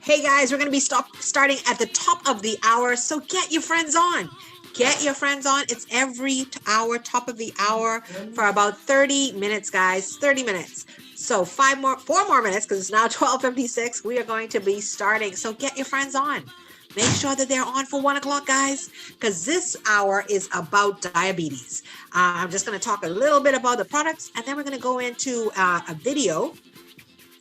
Hey guys, we're going to be starting at the top of the hour, so get your friends on. Get your friends on. It's every hour, top of the hour, for about 30 minutes, guys. 30 minutes. So 4 more minutes, because it's now 12:56. We are going to be starting. So get your friends on. Make sure that they're on for 1 o'clock, guys, because this hour is about diabetes. I'm just going to talk a little bit about the products, and then we're going to go into a video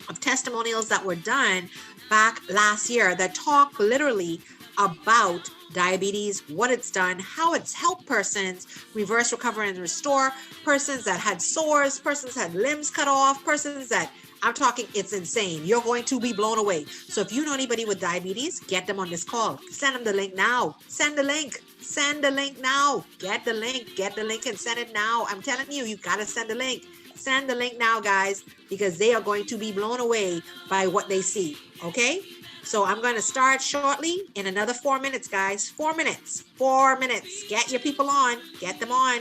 of testimonials that were done back last year that talk literally about diabetes, what it's done, how it's helped persons reverse, recover, and restore, persons that had sores, persons that had limbs cut off, persons that I'm talking, it's insane. You're going to be blown away. So if you know anybody with diabetes, get them on this call. Send them the link now. Send the link. Send the link now. Get the link. Get the link and send it now. I'm telling you, you got to send the link. Send the link now, guys, because they are going to be blown away by what they see. Okay? So I'm going to start shortly in another 4 minutes, guys. 4 minutes. 4 minutes. Get your people on. Get them on.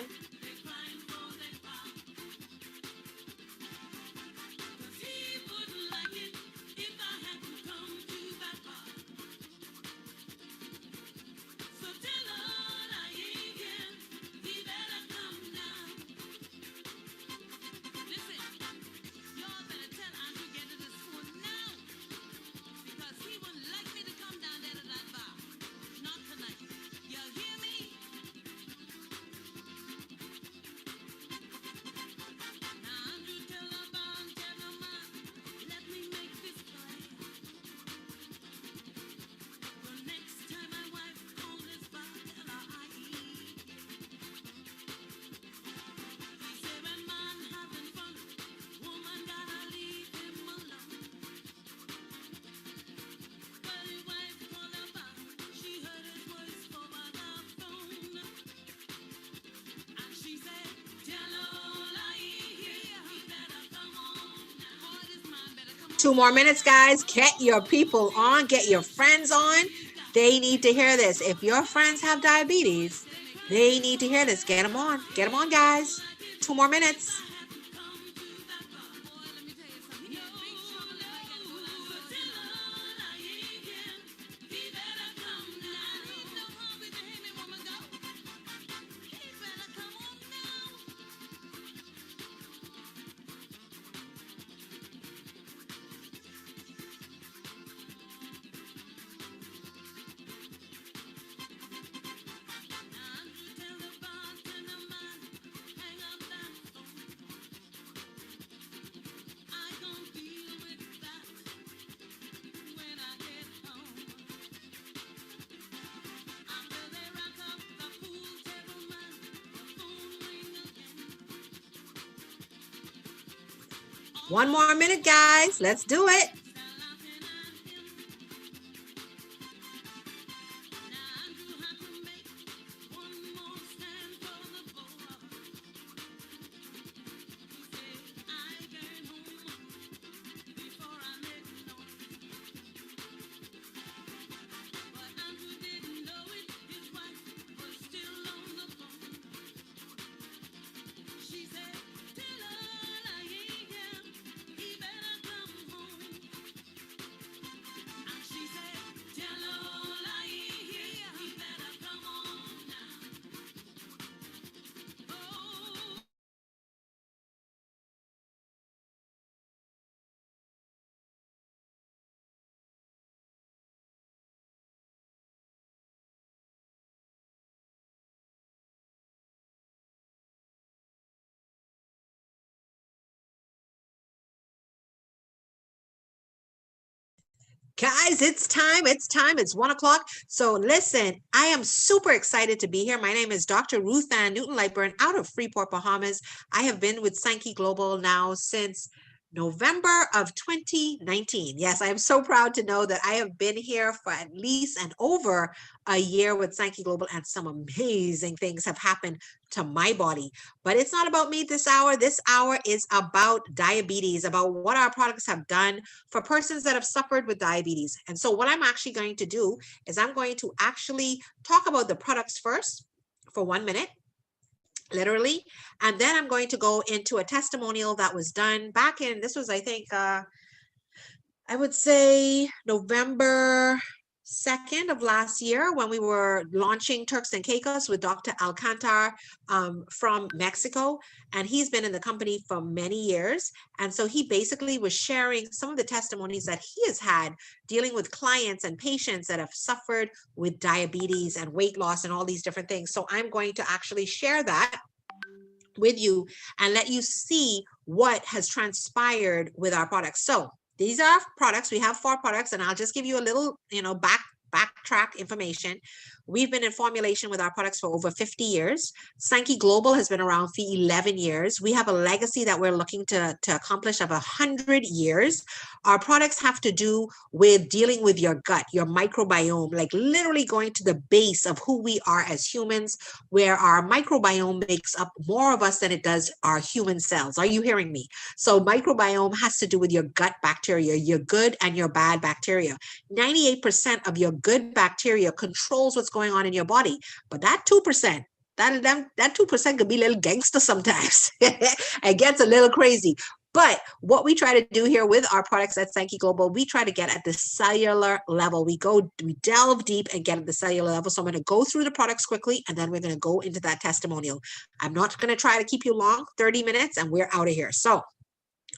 Two more minutes, guys. Get your people on. Get your friends on. They need to hear this. If your friends have diabetes, they need to hear this. Get them on. Get them on, guys. 2 more minutes. One more minute, guys. Let's do it. Guys, it's time. It's time. It's 1 o'clock. So listen, I am super excited to be here. My name is Dr. Ruth Ann Newton Lightburn out of Freeport, Bahamas. I have been with Sanki Global now since November of 2019. Yes, I am so proud to know that I have been here for at least and over a year with Sanki Global, and some amazing things have happened to my body. But it's not about me this hour. This hour is about diabetes, about what our products have done for persons that have suffered with diabetes. And so what I'm actually going to do is I'm going to actually talk about the products first for 1 minute, literally, and then I'm going to go into a testimonial that was done back in, this was, I think I would say November 2nd of last year when we were launching Turks and Caicos with Dr. Alcantar from Mexico. And he's been in the company for many years. And so he basically was sharing some of the testimonies that he has had dealing with clients and patients that have suffered with diabetes and weight loss and all these different things. So I'm going to actually share that with you and let you see what has transpired with our products. So these are products. We have 4 products, and I'll just give you a little, backtrack information. We've been in formulation with our products for over 50 years. Sanki Global has been around for 11 years. We have a legacy that we're looking to accomplish of 100 years. Our products have to do with dealing with your gut, your microbiome, like literally going to the base of who we are as humans, where our microbiome makes up more of us than it does our human cells. Are you hearing me? So microbiome has to do with your gut bacteria, your good and your bad bacteria. 98% of your good bacteria controls what's going on in your body, but that 2%, that 2% could be a little gangster sometimes. It gets a little crazy. But what we try to do here with our products at Sanki Global, we try to get at the cellular level. We delve deep and get at the cellular level. So I'm going to go through the products quickly, and then we're going to go into that testimonial. I'm not going to try to keep you long, 30 minutes, and we're out of here. So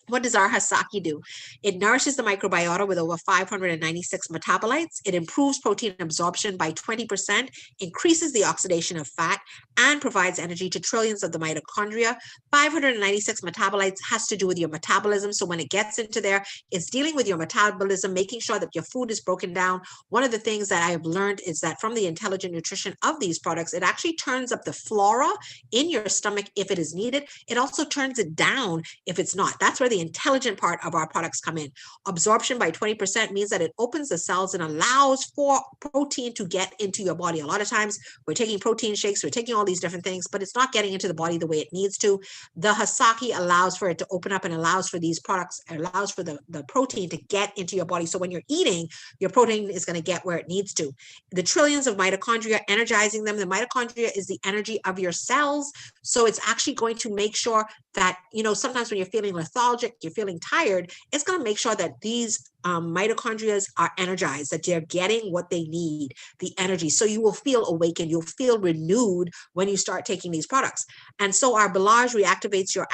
what does our Hasaki do? It nourishes the microbiota with over 596 metabolites. It improves protein absorption by 20%, increases the oxidation of fat, and provides energy to trillions of the mitochondria. 596 metabolites has to do with your metabolism. So when it gets into there, it's dealing with your metabolism, making sure that your food is broken down. One of the things that I have learned is that from the intelligent nutrition of these products, it actually turns up the flora in your stomach if it is needed. It also turns it down if it's not. That's where the intelligent part of our products come in. Absorption by 20% means that it opens the cells and allows for protein to get into your body. A lot of times we're taking protein shakes, we're taking all these different things, but it's not getting into the body the way it needs to. The Hasaki allows for it to open up and allows for these products, allows for the protein to get into your body. So when you're eating, your protein is going to get where it needs to. The trillions of mitochondria, energizing them. The mitochondria is the energy of your cells. So it's actually going to make sure that, sometimes when you're feeling lethargic, you're feeling tired, it's going to make sure that these mitochondria are energized, that they're getting what they need, the energy. So you will feel awakened, you'll feel renewed when you start taking these products. And so our Belage reactivates your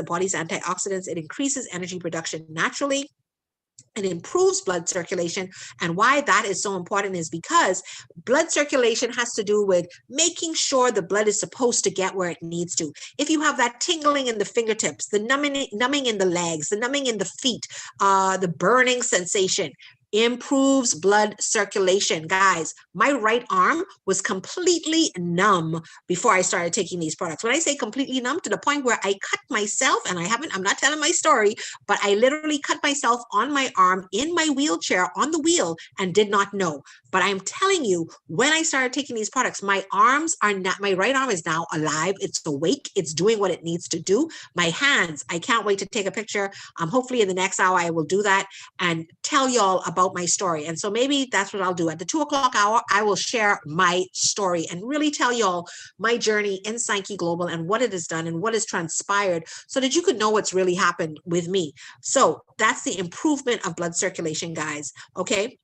body's antioxidants. It increases energy production naturally. It improves blood circulation. And why that is so important is because blood circulation has to do with making sure the blood is supposed to get where it needs to. If you have that tingling in the fingertips, the numbing in the legs, the numbing in the feet, the burning sensation, improves blood circulation. Guys, my right arm was completely numb before I started taking these products. When I say completely numb, to the point where I cut myself, and I'm not telling my story, but I literally cut myself on my arm in my wheelchair on the wheel and did not know. But I'm telling you, when I started taking these products, my right arm is now alive. It's awake. It's doing what it needs to do. My hands, I can't wait to take a picture. Hopefully in the next hour, I will do that and tell y'all about my story. And so maybe that's what I'll do. At the 2:00 hour, I will share my story and really tell y'all my journey in Sanki Global and what it has done and what has transpired so that you could know what's really happened with me. So that's the improvement of blood circulation, guys. Okay.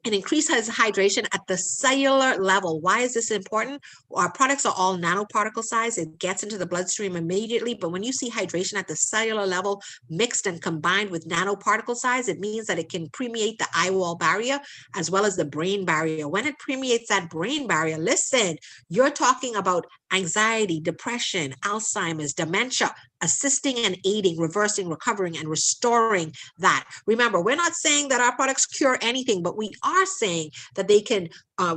It increases hydration at the cellular level. Why is this important? Our products are all nanoparticle size. It gets into the bloodstream immediately. But when you see hydration at the cellular level mixed and combined with nanoparticle size, it means that it can permeate the eye wall barrier as well as the brain barrier. When it permeates that brain barrier, listen, you're talking about anxiety, depression, Alzheimer's, dementia, assisting and aiding, reversing, recovering, and restoring that. Remember, we're not saying that our products cure anything, but we are saying that they can,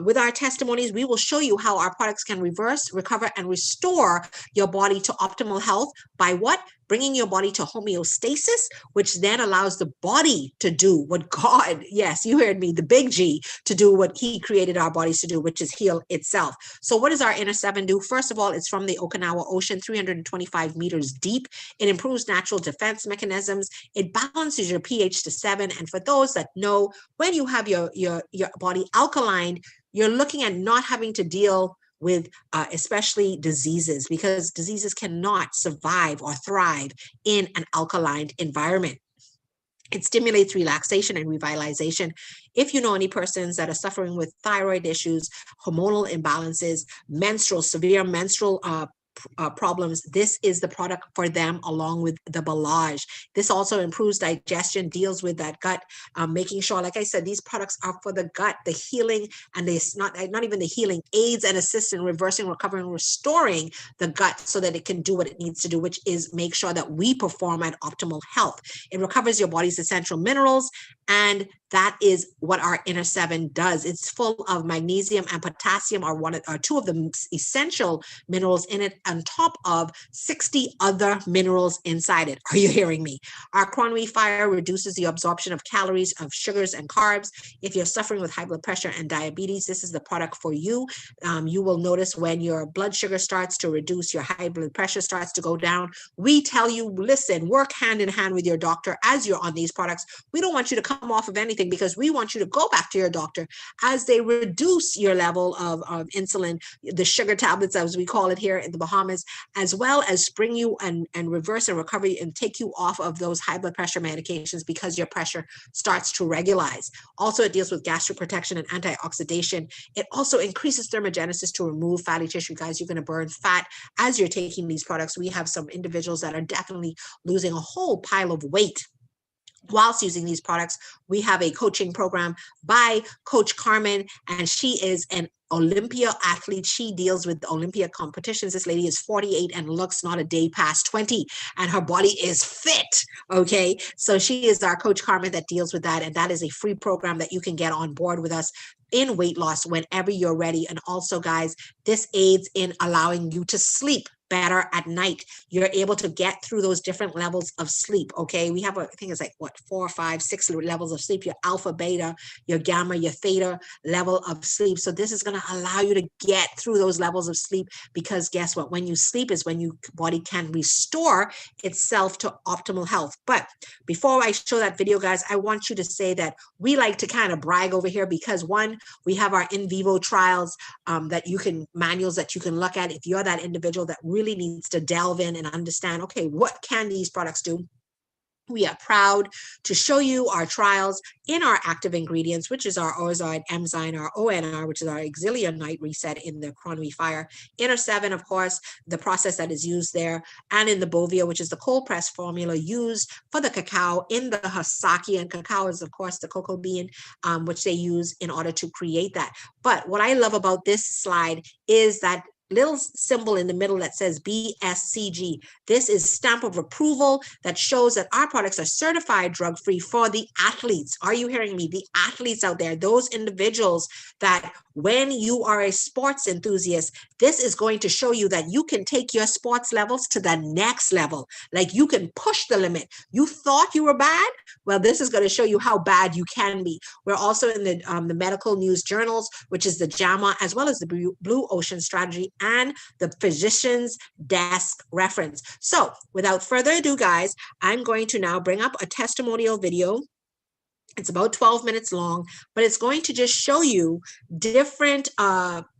with our testimonies, we will show you how our products can reverse, recover, and restore your body to optimal health by what? Bringing your body to homeostasis, which then allows the body to do what God, yes, you heard me, the big G, to do what he created our bodies to do, which is heal itself. So what does our Inner 7 do? First of all, it's from the Okinawa Ocean, 325 meters deep. It improves natural defense mechanisms. It balances your pH to 7. And for those that know, when you have your body alkaline, you're looking at not having to deal with especially diseases, because diseases cannot survive or thrive in an alkaline environment. It stimulates relaxation and revitalization. If you know any persons that are suffering with thyroid issues, hormonal imbalances, severe menstrual problems, this is the product for them, along with the Balage. This also improves digestion, deals with that gut, making sure, like I said, these products are for the gut, the healing, and it's not even the healing, aids and assists in reversing, recovering, restoring the gut so that it can do what it needs to do, which is make sure that we perform at optimal health. It recovers your body's essential minerals, and that is what our Inner 7 does. It's full of magnesium and potassium, are two of the essential minerals in it, on top of 60 other minerals inside it. Are you hearing me? Our Cronwy Fire reduces the absorption of calories, of sugars, and carbs. If you're suffering with high blood pressure and diabetes, this is the product for you. You will notice when your blood sugar starts to reduce, your high blood pressure starts to go down. We tell you, listen, work hand in hand with your doctor as you're on these products. We don't want you to come off of anything, because we want you to go back to your doctor as they reduce your level of insulin, the sugar tablets, as we call it here in the Bahamas, as well as bring you and reverse and recovery and take you off of those high blood pressure medications, because your pressure starts to regularize. Also, it deals with gastric protection and antioxidation. It also increases thermogenesis to remove fatty tissue. Guys, you're going to burn fat as you're taking these products. We have some individuals that are definitely losing a whole pile of weight whilst using these products. We have a coaching program by Coach Carmen, and she is an Olympia athlete. She deals with the Olympia competitions. This lady is 48 and looks not a day past 20, and her body is fit. Okay, so she is our Coach Carmen that deals with that, and that is a free program that you can get on board with us in weight loss whenever you're ready. And also, guys, this aids in allowing you to sleep better at night. You're able to get through those different levels of sleep. Okay, we have I think it's like 4, 5, 6 levels of sleep: your alpha, beta, your gamma, your theta level of sleep. So this is going to allow you to get through those levels of sleep, because guess what? When you sleep is when your body can restore itself to optimal health. But before I show that video, guys, I want you to say that we like to kind of brag over here, because one, we have our in vivo trials manuals that you can look at if you're that individual that really needs to delve in and understand, okay, what can these products do? We are proud to show you our trials in our active ingredients, which is our Ozide enzyme, our ONR, which is our auxiliary night reset in the Cronwy Fire, Inner 7, of course, the process that is used there, and in the Bovia, which is the cold press formula used for the cacao in the Hasaki. And cacao is, of course, the cocoa bean, which they use in order to create that. But what I love about this slide is that little symbol in the middle that says BSCG. This is stamp of approval that shows that our products are certified drug-free for the athletes. Are you hearing me? The athletes out there, those individuals that when you are a sports enthusiast, this is going to show you that you can take your sports levels to the next level. Like, you can push the limit. You thought you were bad? Well, this is going to show you how bad you can be. We're also in the medical news journals, which is the JAMA, as well as the Blue Ocean Strategy and the Physician's Desk reference. So without further ado, guys, I'm going to now bring up a testimonial video. It's about 12 minutes long, but it's going to just show you different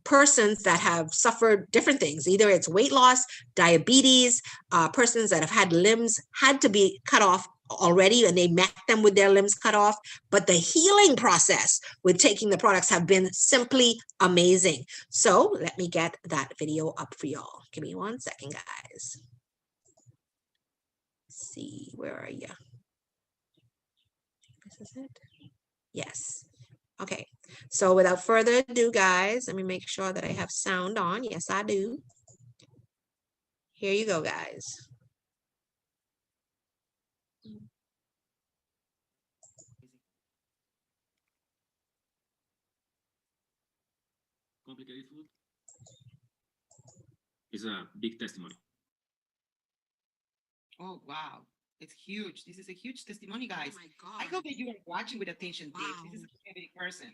persons that have suffered different things. Either it's weight loss, diabetes, persons that have had limbs had to be cut off already, and they met them with their limbs cut off. But the healing process with taking the products have been simply amazing. So let me get that video up for y'all. Give me 1 second, guys. Let's see, where are you? This is it. Yes. Okay. So without further ado, guys, let me make sure that I have sound on. Yes, I do. Here you go, guys. Complicated food is a big testimony. Oh, wow. It's huge. This is a huge testimony, guys. Oh my God. I hope that you are watching with attention, Dave. Wow. This is a big person.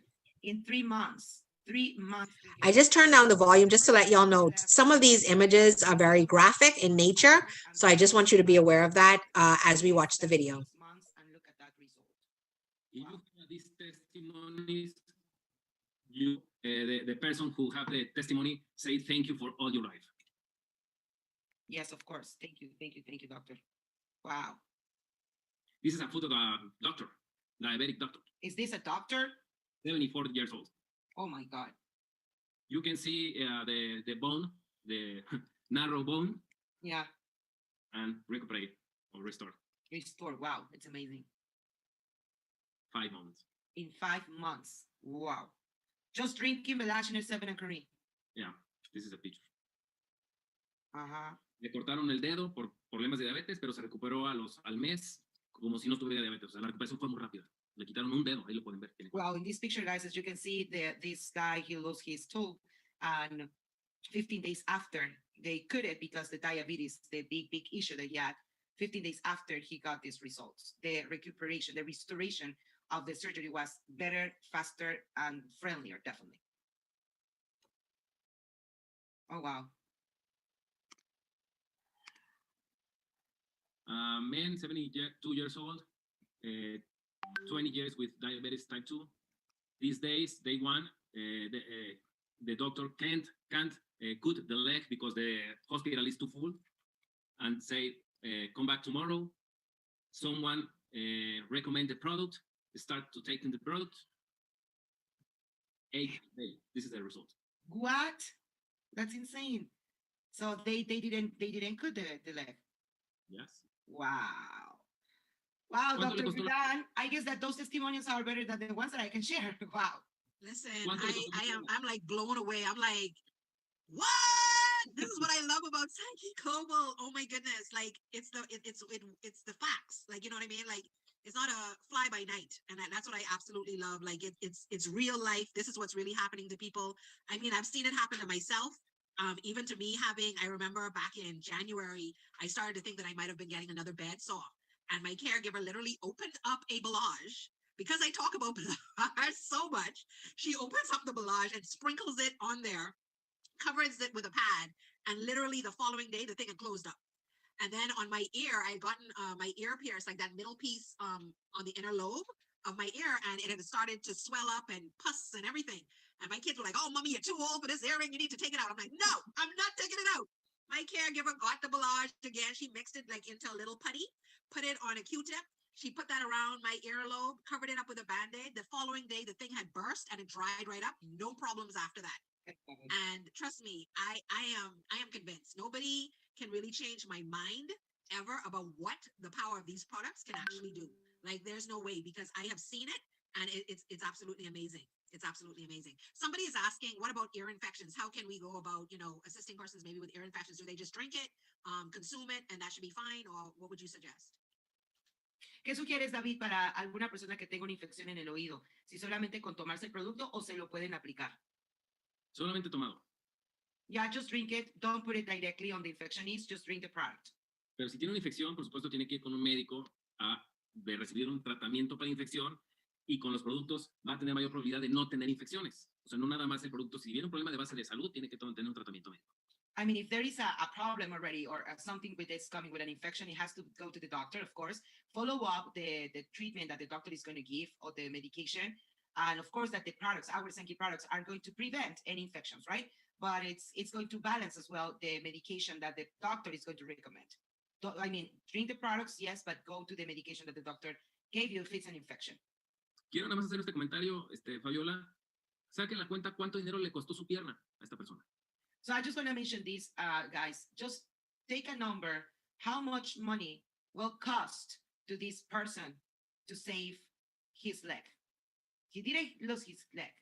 In 3 months, 3 months. I just turned down the volume just to let y'all know some of these images are very graphic in nature. So I just want you to be aware of that as we watch the video. And look at that result. If you have these testimonies, the person who have the testimony say thank you for all your life. Yes, of course. Thank you, doctor. Wow. This is a photo of a doctor, diabetic doctor, Is this a doctor? 74 years old. Oh my God. You can see the bone, the narrow bone, Yeah. and recuperate or restore. Restore. Wow. It's amazing. 5 months. In 5 months. Wow. Just drinking Melatonin 7 and Curry. Yeah, this is a picture. Uh-huh. Le cortaron el dedo por problemas de diabetes, pero se recuperó al mes como si no tuviera diabetes. O sea, la recuperación fue muy rápida. Le quitaron un dedo, ahí lo pueden ver. Well, in this picture, guys, as you can see, this guy, he lost his toe, and 15 days after, they couldn't because the diabetes, the big issue that he had, 15 days after he got these results, the recuperation, the restoration of the surgery was better, faster, and friendlier, definitely. Oh, wow. Man, 72 years old, 20 years with diabetes type 2. These days, day one, the doctor can't cut the leg because the hospital is too full, and say, come back tomorrow. Someone recommend the product, start to taking the product. 8 days. This is the result. What? That's insane. So they didn't cut the leg. Yes. Wow. Wow, ¿Cuánto le Dr. costó Vidal, I guess that those testimonials are better than the ones that I can share. Wow. Listen, ¿Cuánto le costó I'm like blown away. I'm like, what? This is what I love about Sanki Global. Oh my goodness. Like it's the facts. Like, you know what I mean? Like it's not a fly by night. And that's what I absolutely love. Like it's real life. This is what's really happening to people. I mean, I've seen it happen to myself. Even to me I remember back in January, I started to think that I might have been getting another bad sore. And my caregiver literally opened up a Belage. Because I talk about Belage so much, she opens up the Belage and sprinkles it on there, covers it with a pad, and literally the following day, the thing had closed up. And then on my ear, I had gotten my ear pierced, like that middle piece on the inner lobe of my ear, and it had started to swell up and pus and everything. And my kids were like, oh, mommy, you're too old for this earring. You need to take it out. I'm like, no, I'm not taking it out. My caregiver got the Belage again. She mixed it like into a little putty, put it on a Q-tip. She put that around my earlobe, covered it up with a Band-Aid. The following day, the thing had burst and it dried right up. No problems after that. And trust me, I am convinced nobody can really change my mind ever about what the power of these products can actually do. Like there's no way, because I have seen it, and it's absolutely amazing. It's absolutely amazing. Somebody is asking, what about ear infections? How can we go about, assisting persons maybe with ear infections? Do they just drink it, consume it, and that should be fine? Or what would you suggest? ¿Qué sugieres, David, para alguna persona que tenga una infección en el oído? Si solamente con tomarse el producto o se lo pueden aplicar. Solamente tomado. Yeah, just drink it. Don't put it directly on the infectionist. Just drink the product. Pero si tiene una infección, por supuesto, tiene que ir con un médico a recibir un tratamiento para infección, y con los productos va a tener mayor probabilidad de no tener infecciones. O sea, no nada más el producto. Si viene un problema de base de salud, tiene que tener un tratamiento médico. I mean, if there is a problem already or something with this coming with an infection, it has to go to the doctor, of course. Follow up the treatment that the doctor is going to give or the medication. And of course, that the products, our Sanki products, are going to prevent any infections, right? But it's going to balance as well the medication that the doctor is going to recommend. I mean, drink the products, yes, but go to the medication that the doctor gave you if it's an infection. Quiero nada más hacer este comentario, Fabiola. Saquen la cuenta cuánto dinero le costó su pierna a esta persona. So I just want to mention this, guys. Just take a number. How much money will cost to this person to save his leg? He didn't lose his leg.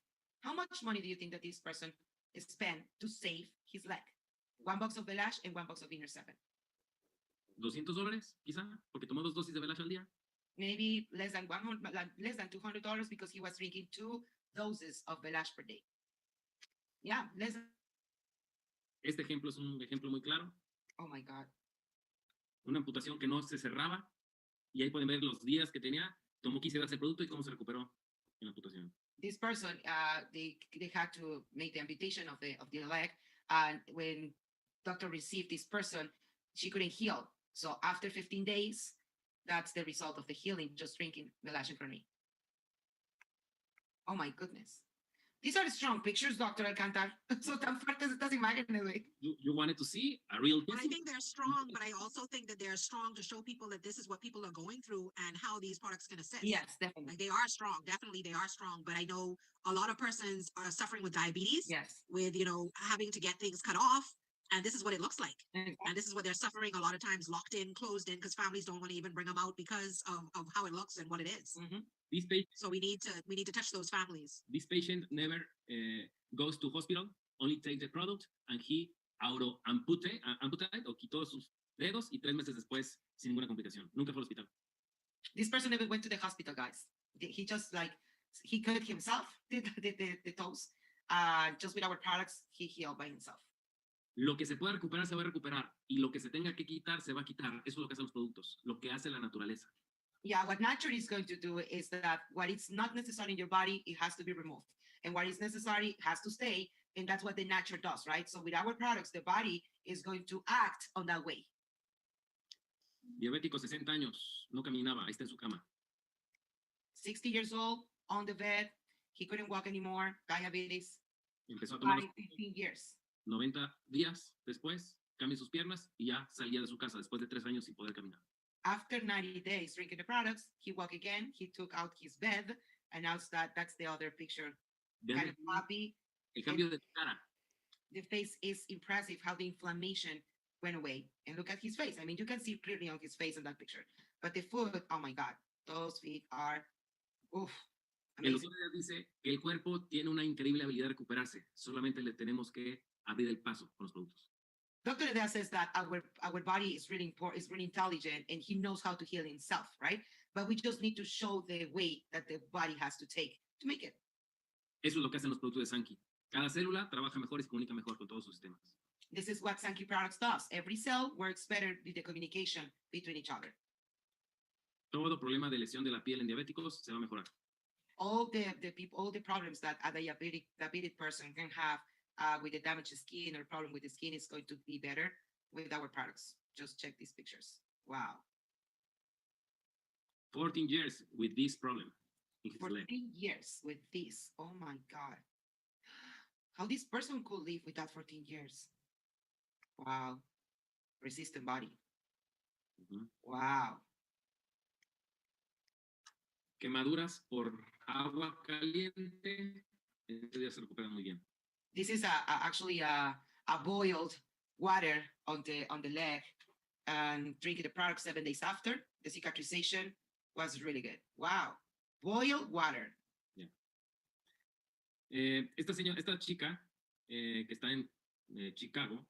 How much money do you think that this person spent to save his leg? 1 box of Belage and 1 box of Inner 7. $200, quizá, porque tomó 2 dosis de Belage al día. Maybe less than $200 because he was drinking 2 doses of Belage per day. Yeah, less than. Este ejemplo es un ejemplo muy claro. Oh my God. Una amputación que no se cerraba, y ahí pueden ver los días que tenía. Tomó 15 días el producto y cómo se recuperó en la amputación. This person, they had to make the amputation of the leg, and when doctor received this person, she couldn't heal. So after 15 days, that's the result of the healing, just drinking Belage and Fernet. Oh my goodness. These are strong pictures, Doctor Alcantar. Son tan fuertes estas imágenes, güey. You wanted to see a real Well, I tissue? think they're strong, but I also think that they're strong to show people that this is what people are going through and how these products can assist. Yes, definitely. Like they are strong, definitely they are strong. But I know a lot of persons are suffering with diabetes, Yes. with having to get things cut off, and this is what it looks like. Exactly. And this is what they're suffering a lot of times, locked in, closed in, because families don't want to even bring them out because of how it looks and what it is. Mhm. This patient, So we need to touch those families. this patient never goes to hospital, only take the product, and he amputate o quitó sus dedos y 3 meses después sin ninguna complicación. Nunca fue al hospital. This person never went to the hospital, guys. He just he cut himself, did the toes. Just with our products, he healed by himself. Lo que se pueda recuperar se va a recuperar y lo que se tenga que quitar se va a quitar. Eso es lo que hacen los productos, lo que hace la naturaleza. Yeah, what nature is going to do is that what is not necessary in your body, it has to be removed. And what is necessary has to stay. And that's what the nature does, right? So with our products, the body is going to act on that way. Diabético, 60 años, no caminaba, ahí está en su cama. 60 years old, on the bed, he couldn't walk anymore, diabetes, Empezó a tomar 15 years. 90 días después, cambia sus piernas y ya salía de su casa después de 3 años sin poder caminar. After 90 days drinking the products, he walked again, he took out his bed, and now that's the other picture. Vean Kind of happy. el cambio de cara. The face is impressive how the inflammation went away. And look at his face. I mean, you can see clearly on his face in that picture. But the foot, oh my God, those feet are, oof, El amazing. doctor dice que el cuerpo tiene una increíble habilidad de recuperarse. Solamente le tenemos que abrir el paso con los productos. Dr. Adea says that our body is really important, is really intelligent, and he knows how to heal himself, right? But we just need to show the way that the body has to take to make it. Eso es lo que hacen los productos de Sanki. Cada célula trabaja mejor y se comunica mejor con todos sus sistemas. This is what Sanki Products does. Every cell works better with the communication between each other. Todo problema de lesión de la piel en diabéticos se va a mejorar. All the problems that a diabetic person can have with the damaged skin or problem with the skin is going to be better with our products. Just check these pictures. Wow. 14 years with this problem in his 14 leg. years with this. Oh my God. How this person could live with that 14 years. Wow. Resistant body. Ujú. Wow. Quemaduras por agua caliente, este día se recuperan muy bien. This is actually a boiled water on the leg, and drinking the product 7 days after. The cicatrization was really good. Wow. Boiled water. Esta chica que está en Chicago,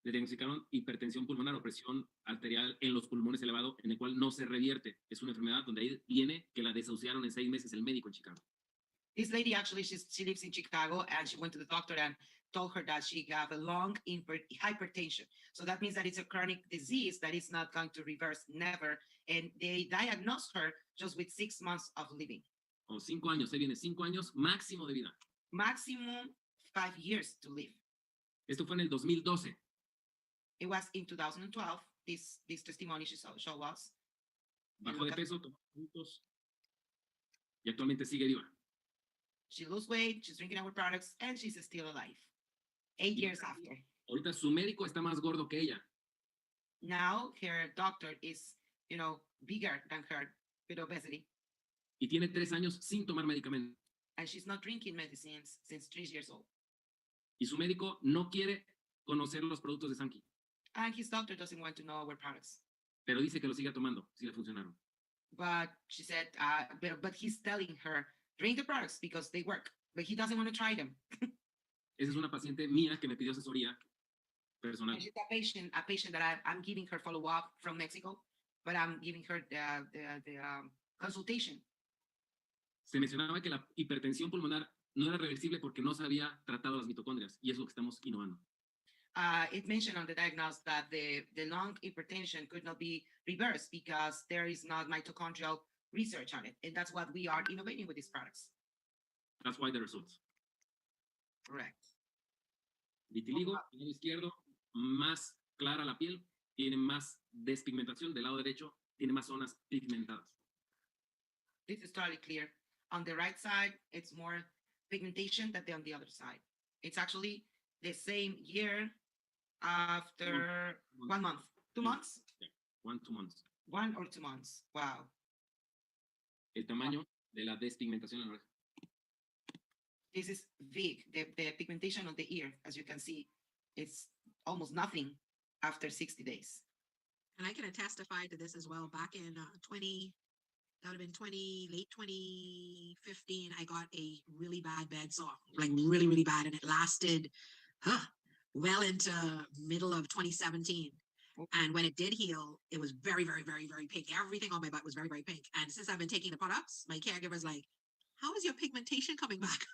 le diagnosticaron hipertensión pulmonar o presión arterial en los pulmones elevado, en el cual no se revierte. Es una enfermedad donde ahí viene que la desahuciaron en 6 meses el médico en Chicago. This lady actually, she lives in Chicago, and she went to the doctor and told her that she got a lung hypertension. So that means that it's a chronic disease that is not going to reverse, never. And they diagnosed her just with 6 months of living. O 5 años, ahí viene 5 años máximo de vida. Maximum 5 years to live. Esto fue en el 2012. It was in 2012. This testimony she showed us. Bajó de peso, tomó productos y actualmente sigue viva. She lost weight, she's drinking our products, and she's still alive. 8 years after. Ahorita su médico está más gordo que ella. Now her doctor is, bigger than her with obesity, Y tiene 3 años sin tomar medicamento. and she's not drinking medicines since 3 years old. Y su médico no quiere conocer los productos de Sanki, And his doctor doesn't want to know our products. pero dice que lo siga tomando, si le funcionaron. But she said, but he's telling her, drink the products because they work, but he doesn't want to try them. Esa es una paciente mía que me pidió asesoría personal. And she's a patient that I'm giving her follow-up from Mexico, but I'm giving her the consultation. Se mencionaba que la hipertensión pulmonar no era reversible porque no se había tratado las mitocondrias, y es lo que estamos innovando. It mentioned on the diagnosis that the lung hypertension could not be reversed because there is not mitochondrial research on it. And that's what we are innovating with these products. That's why the results. Correct. Vitiligo, del lado izquierdo, más clara la piel, tiene más despigmentación. Del lado derecho, tiene más zonas pigmentadas. This is totally clear. On the right side, it's more pigmentation that they're on the other side. It's actually the same year after 1 month, 2 months, Yeah, 1, 2 months. 1 or 2 months. Wow. El tamaño de la despigmentación en la oreja. This is big. The pigmentation on the ear, as you can see, it's almost nothing after 60 days. And I can testify to this as well. Back in that would have been late 2015, I got a really bad bed sore, like really, really bad. And it lasted well into middle of 2017. And when it did heal, it was very, very, very, very pink. Everything on my butt was very, very pink. And since I've been taking the products, my caregiver's like, how is your pigmentation coming back?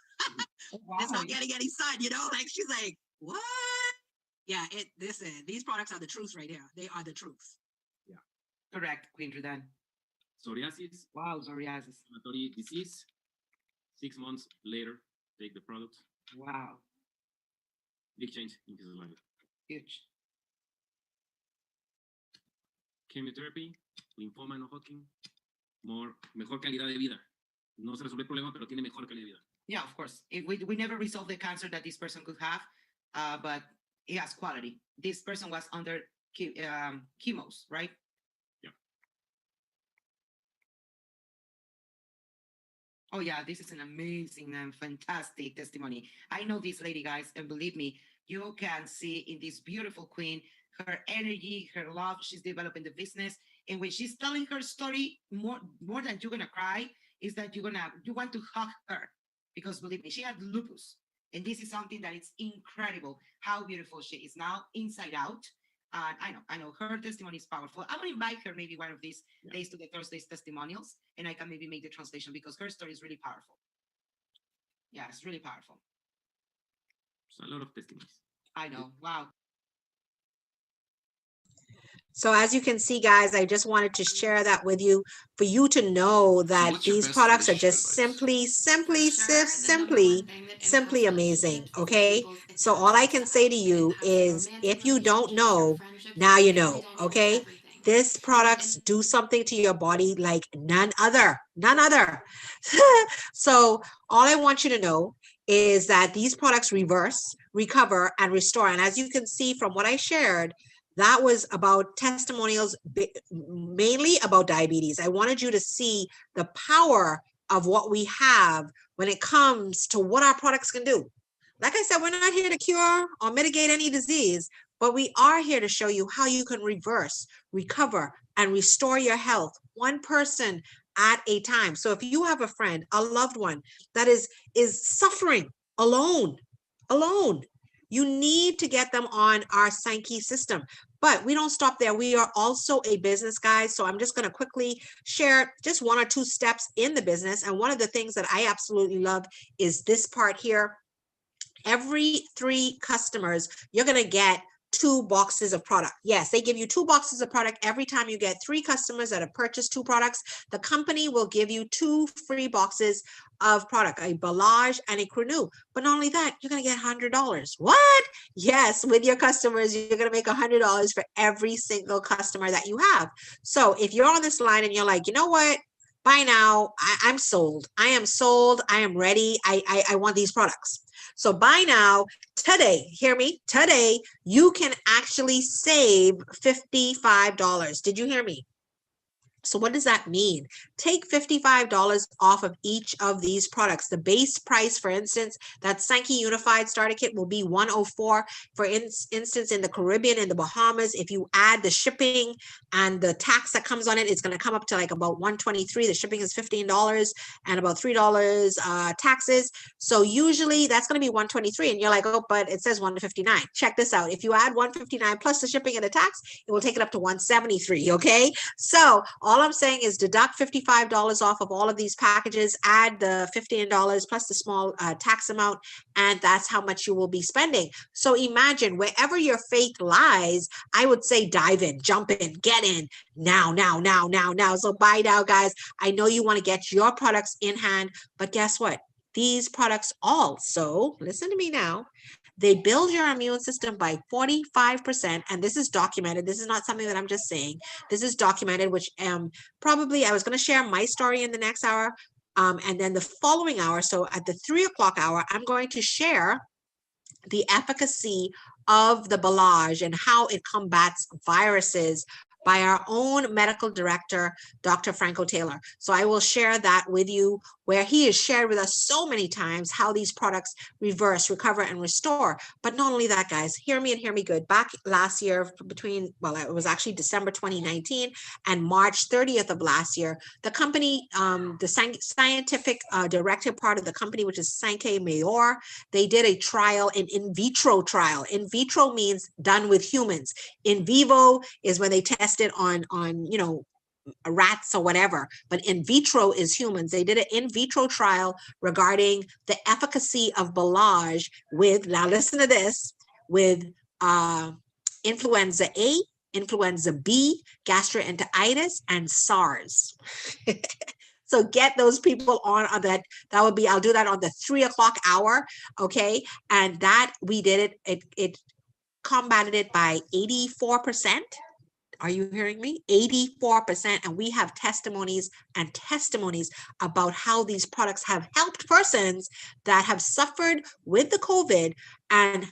Wow. It's not getting any sun, like she's like, what? Yeah, these products are the truth right here. They are the truth. Yeah. Correct, Queen Rudan. Psoriasis. Wow, psoriasis. Inflammatory disease. 6 months later, take the product. Wow. Big change in his life. Huge. Chemotherapy, linfoma no Hodgkin, mejor calidad de vida. No se resuelve el problema, pero tiene mejor calidad de vida. Yeah, of course. We never resolved the cancer that this person could have, but it has quality. This person was under chemos, right? Yeah. Oh yeah, this is an amazing and fantastic testimony. I know this lady, guys, and believe me, you can see in this beautiful queen her energy, her love. She's developing the business, and when she's telling her story, more than you're gonna cry, is that you want to hug her, because believe me, she had lupus, and this is something that is incredible how beautiful she is now inside out. And I know her testimony is powerful. I'm gonna invite her maybe one of these days to the Thursday's testimonials, and I can maybe make the translation, because her story is really powerful. Yeah, it's really powerful. There's a lot of testimonies. I know. Wow. So as you can see, guys, I just wanted to share that with you for you to know that what's your these best products are relationship just advice? simply amazing. Okay. So all I can say to you is if you don't know, now you know. Okay. This products do something to your body like none other. So all I want you to know is that these products reverse, recover, and restore. And as you can see from what I shared, that was about testimonials, mainly about diabetes. I wanted you to see the power of what we have when it comes to what our products can do. Like I said, we're not here to cure or mitigate any disease, but we are here to show you how you can reverse, recover, and restore your health, one person at a time. So if you have a friend, a loved one that is suffering alone, you need to get them on our Sanki system. But we don't stop there. We are also a business, guys. So I'm just going to quickly share just 1 or 2 steps in the business. And one of the things that I absolutely love is this part here. Every 3 customers, you're going to get 2 boxes of product. Yes, they give you 2 boxes of product every time you get 3 customers that have purchased 2 products. The company will give you 2 free boxes of product, a Balage and a Crew. But not only that, you're going to get $100. What? Yes, with your customers, you're going to make $100 for every single customer that you have. So if you're on this line and you're like, you know what? By now, I'm sold. I am sold. I am ready. I want these products. So by now, today, hear me, today, you can actually save $55. Did you hear me? So what does that mean? Take $55 off of each of these products. The base price, for instance, that Sanki Unified Starter Kit will be $104. For instance, in the Caribbean, in the Bahamas, if you add the shipping and the tax that comes on it, it's going to come up to like about $123. The shipping is $15 and about $3 taxes. So usually that's going to be $123. And you're like, oh, but it says $159. Check this out. If you add $159 plus the shipping and the tax, it will take it up to $173. Okay. So all I'm saying is deduct $55 off of all of these packages, add the $15 plus the small tax amount, and that's how much you will be spending. So imagine wherever your faith lies, I would say dive in, jump in, get in now. So buy now, guys. I know you want to get your products in hand, but guess what? These products also, listen to me now, they build your immune system by 45%. And this is documented. This is not something that I'm just saying. This is documented, which probably I was going to share my story in the next hour. And then the following hour, so at the 3 o'clock hour, I'm going to share the efficacy of the Balage and how it combats viruses by our own medical director, Dr. Franco Taylor. So I will share that with you, where he has shared with us so many times how these products reverse, recover, and restore. But not only that, guys, hear me and hear me good. Back last year, it was actually December 2019 and March 30th of last year, the company, the scientific director part of the company, which is Sanki, they did a trial, an in vitro trial. In vitro means done with humans. In vivo is when they test it on rats or whatever, but in vitro is humans. They did an in vitro trial regarding the efficacy of Balage with, now listen to this, with influenza A, influenza B, gastroenteritis, and SARS. So get those people on that. That would be, I'll do that on the 3 o'clock hour. Okay. And that we did it combated it by 84%. Are you hearing me? 84%. And we have testimonies and testimonies about how these products have helped persons that have suffered with the COVID, and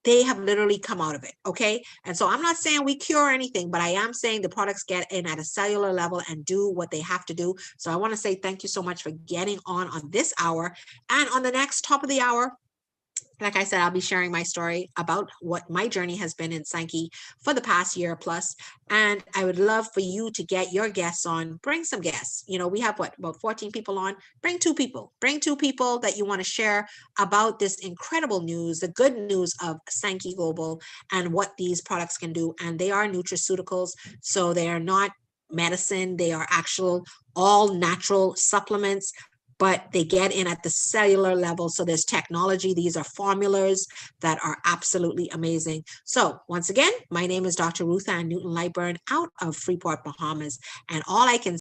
they have literally come out of it. Okay. And so I'm not saying we cure anything, but I am saying the products get in at a cellular level and do what they have to do. So I want to say thank you so much for getting on this hour. And on the next top of the hour, like I said, I'll be sharing my story about what my journey has been in Sanki for the past year plus. And I would love for you to get your guests on. Bring some guests. We have about 14 people on. Bring two people that you want to share about this incredible news, the good news of Sanki Global and what these products can do. And they are nutraceuticals, so they are not medicine. They are actual all natural supplements, but they get in at the cellular level. So there's technology. These are formulas that are absolutely amazing. So once again, my name is Dr. Ruth Ann Newton Lightburn out of Freeport, Bahamas. And all I can